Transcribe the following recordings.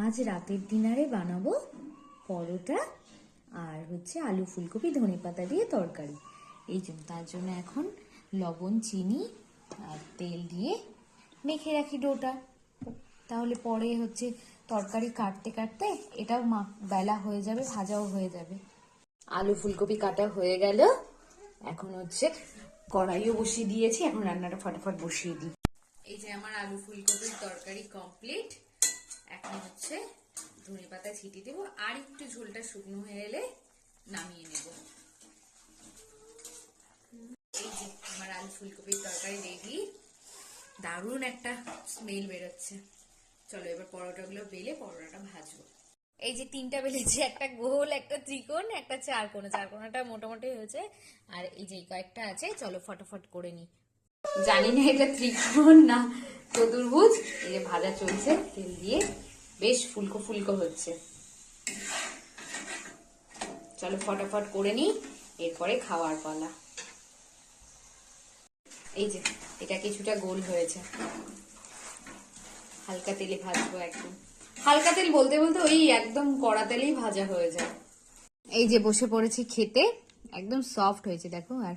আজ রাতের ডিনারে বানাবো পরোটা আর হচ্ছে আলু ফুলকপি ধনেপাতা দিয়ে তরকারি। এই জন্য তার জন্য এখন লবণ চিনি আর তেল দিয়ে মেখে রাখি ডোটা, তাহলে পরে হচ্ছে তরকারি কাটতে কাটতে এটাও বেলা হয়ে যাবে, ভাজাও হয়ে যাবে। আলু ফুলকপি কাটা হয়ে গেল, এখন হচ্ছে কড়াইও বসিয়ে দিয়েছি, এখন রান্নাটা ফটাফট বসিয়ে দিই। এই যে আমার আলু ফুলকপির তরকারি কমপ্লিট। এখন হচ্ছে ধনেপাতা ছিটিয়ে দেবো, আর একটু ঝোলটা শুকনো হয়ে এলে নামিয়ে নেব। এই যে আমার আলু ফুলকপির তরকারি রেডি, দারুণ একটা স্মেল বেরোচ্ছে। চলো এবার পরোটাগুলো বেলে পরোটাটা ভাজবো। এই যে তিনটা বেলেছি, একটা গোল, একটা ত্রিকোণ, একটা চারকোণাটা মোটামুটি হয়েছে, আর এই যে কয়েকটা আছে, চলো ফটাফট করে নি। জানি না এটা ত্রিকোণ না চতুর্ভুজ। এই যে ভাজা চলছে তেল দিয়ে, বেশ ফুলকো ফুলকো হচ্ছে। চলো ফটাফট করে নি, এরপরে খাওয়ার পালা। এই যে এটা কিছুটা গোল হয়েছে, হালকা তেলে ভাজবো। একদম হালকা তেল বলতে বলতে ওই একদম কড়া তেলেই ভাজা হয়ে যায়। এই যে বসে পড়েছি খেতে, একদম সফট হয়েছে দেখো, আর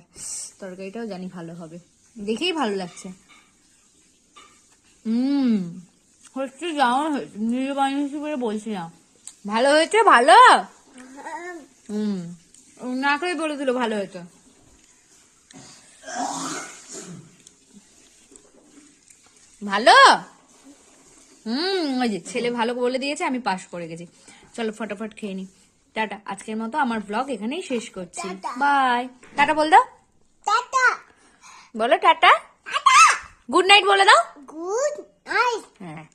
তরকারিটাও জানি ভালো হবে, দেখেই ভালো লাগছে। হচ্ছে যাওয়া হয়েছে, নিজে বানিয়েছি বলে বলছিলাম ভালো হয়েছে। ভালো না করে বলে দিল ভালো হয়েছে। ভালো ওই যে ছেলে ভালো বলে দিয়েছে, আমি পাস করে গেছি। চলো ফটাফট খেয়ে নি। টাটা, আজকের মতো আমার ব্লগ এখানেই শেষ করছি। বাই। টাটা বল দাও, টাটা বলো, টাটা, গুড নাইট বলে দাও। Good night. হ্যাঁ।